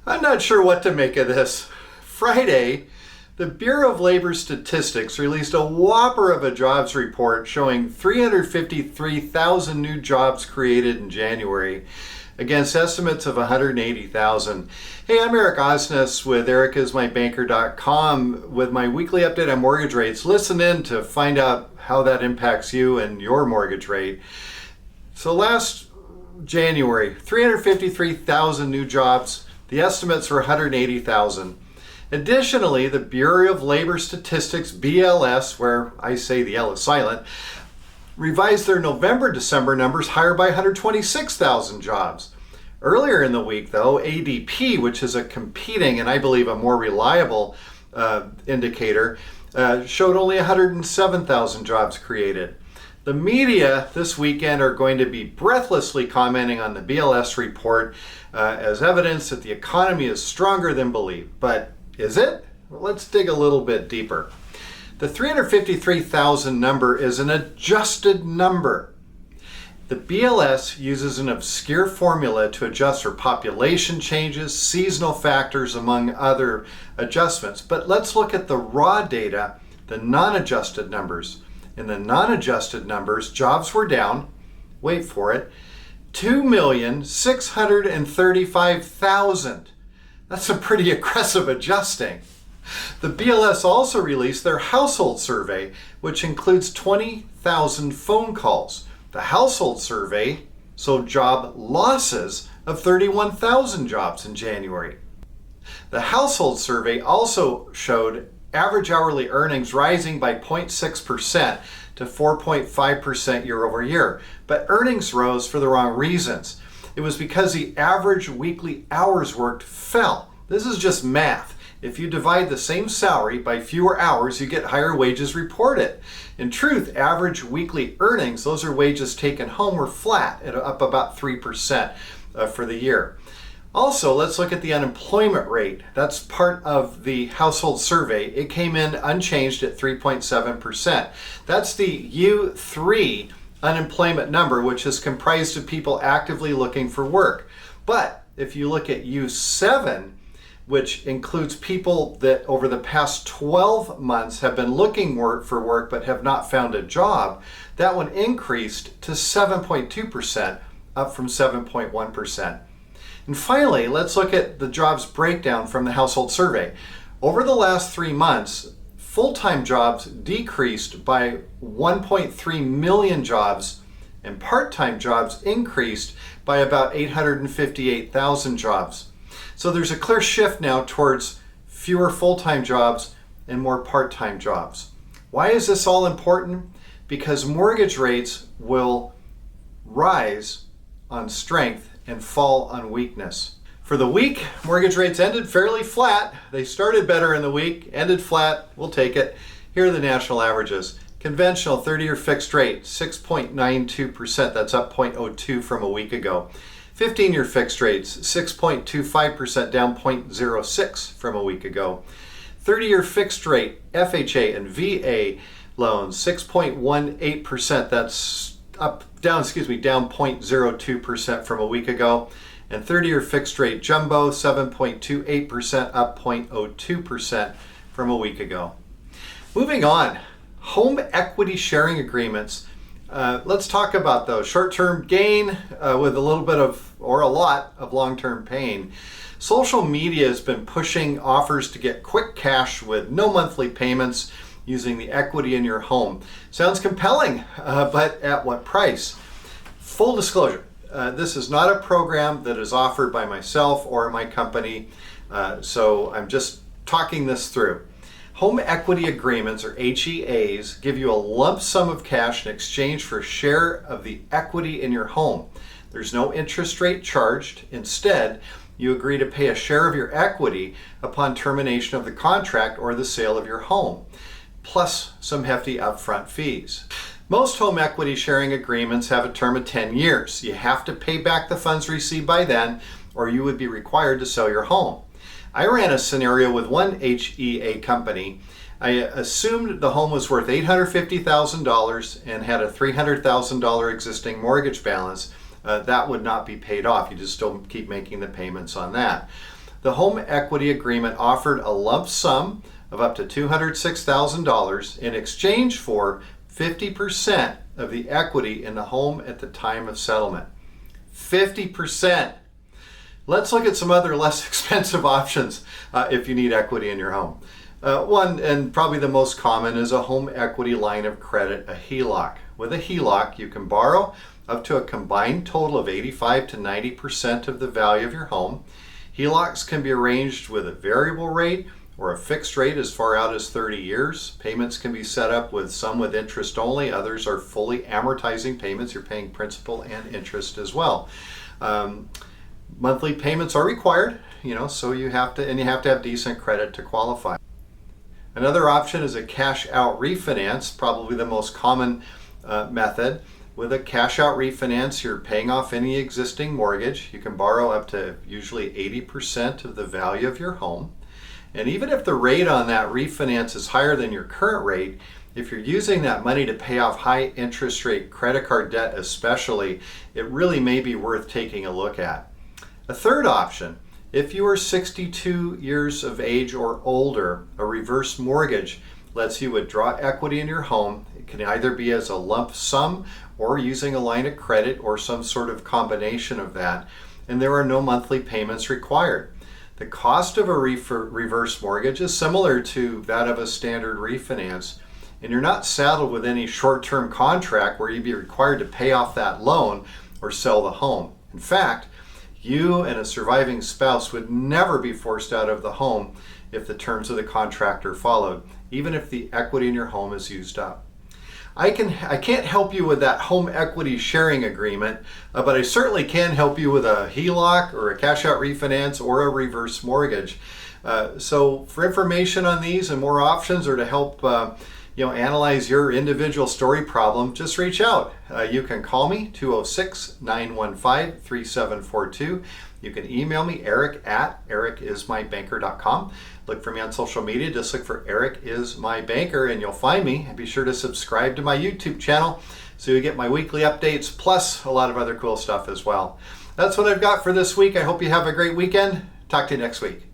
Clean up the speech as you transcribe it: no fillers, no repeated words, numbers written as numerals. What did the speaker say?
I'm not sure what to make of this. Friday, the Bureau of Labor Statistics released a whopper of a jobs report showing 353,000 new jobs created in January against estimates of 180,000. Hey, I'm Eric Osnes with ericismybanker.com with my weekly update on mortgage rates. Listen in to find out how that impacts you and your mortgage rate. So last January, 353,000 new jobs. The estimates were 180,000. Additionally, the Bureau of Labor Statistics, BLS, where I say the L is silent, revised their November-December numbers higher by 126,000 jobs. Earlier in the week, though, ADP, which is a competing and I believe a more reliable indicator, showed only 107,000 jobs created. The media this weekend are going to be breathlessly commenting on the BLS report as evidence that the economy is stronger than believed. But is it? Well, let's dig a little bit deeper. The 353,000 number is an adjusted number. The BLS uses an obscure formula to adjust for population changes, seasonal factors, among other adjustments. But let's look at the raw data, the non-adjusted numbers. In the non-adjusted numbers, jobs were down, wait for it, 2,635,000. That's a pretty aggressive adjusting. The BLS also released their household survey, which includes 20,000 phone calls. The household survey showed job losses of 31,000 jobs in January. The household survey also showed average hourly earnings rising by 0.6% to 4.5% year over year. But earnings rose for the wrong reasons. It was because the average weekly hours worked fell. This is just math. If you divide the same salary by fewer hours, you get higher wages reported. In truth, average weekly earnings, those are wages taken home, were flat at up about 3% for the year. Also, let's look at the unemployment rate. That's part of the household survey. It came in unchanged at 3.7%. That's the U3 unemployment number, which is comprised of people actively looking for work. But if you look at U7, which includes people that over the past 12 months have been looking for work but have not found a job, that one increased to 7.2%, up from 7.1%. And finally, let's look at the jobs breakdown from the household survey. Over the last 3 months, full-time jobs decreased by 1.3 million jobs, and part-time jobs increased by about 858,000 jobs. So there's a clear shift now towards fewer full-time jobs and more part-time jobs. Why is this all important? Because mortgage rates will rise on strength and fall on weakness. For the week, mortgage rates ended fairly flat. They started better in the week, ended flat. We'll take it. Here are the national averages. Conventional 30-year fixed rate, 6.92%. That's up 0.02 from a week ago. 15-year fixed rates, 6.25%, down 0.06 from a week ago. 30-year fixed rate, FHA and VA loans, 6.18%. That's down 0.02% from a week ago. And 30-year fixed rate jumbo, 7.28%, up 0.02% from a week ago. Moving on, home equity sharing agreements. Let's talk about those. Short-term gain with a little bit of, or a lot of long-term pain. Social media has been pushing offers to get quick cash with no monthly payments using the equity in your home. Sounds compelling, but at what price? Full disclosure, this is not a program that is offered by myself or my company, so I'm just talking this through. Home equity agreements, or HEAs, give you a lump sum of cash in exchange for a share of the equity in your home. There's no interest rate charged. Instead, you agree to pay a share of your equity upon termination of the contract or the sale of your home, plus some hefty upfront fees. Most home equity sharing agreements have a term of 10 years. You have to pay back the funds received by then, or you would be required to sell your home. I ran a scenario with one HEA company. I assumed the home was worth $850,000 and had a $300,000 existing mortgage balance. That would not be paid off. You just still keep making the payments on that. The home equity agreement offered a lump sum of up to $206,000 in exchange for 50% of the equity in the home at the time of settlement. 50%. Let's look at some other less expensive options if you need equity in your home. One, and probably the most common, is a home equity line of credit, a HELOC. With a HELOC, you can borrow up to a combined total of 85 to 90% of the value of your home. HELOCs can be arranged with a variable rate or a fixed rate as far out as 30 years. Payments can be set up with some with interest only, others are fully amortizing payments. You're paying principal and interest as well. Monthly payments are required, so you have to have decent credit to qualify. Another option is a cash out refinance, probably the most common method. With a cash out refinance, you're paying off any existing mortgage. You can borrow up to usually 80% of the value of your home. And even if the rate on that refinance is higher than your current rate, if you're using that money to pay off high interest rate credit card debt especially, it really may be worth taking a look at. A third option, if you are 62 years of age or older, a reverse mortgage lets you withdraw equity in your home. It can either be as a lump sum or using a line of credit or some sort of combination of that, and there are no monthly payments required. The cost of a reverse mortgage is similar to that of a standard refinance, and you're not saddled with any short-term contract where you'd be required to pay off that loan or sell the home. In fact, you and a surviving spouse would never be forced out of the home if the terms of the contract are followed, even if the equity in your home is used up. I can't help you with that home equity sharing agreement, but I certainly can help you with a HELOC or a cash out refinance or a reverse mortgage. So for information on these and more options, or to help analyze your individual story problem, just reach out. You can call me 206-915-3742. You can email me eric@ericismybanker.com. Look for me on social media. Just look for Eric is my banker and you'll find me. And be sure to subscribe to my YouTube channel so you get my weekly updates plus a lot of other cool stuff as well. That's what I've got for this week. I hope you have a great weekend. Talk to you next week.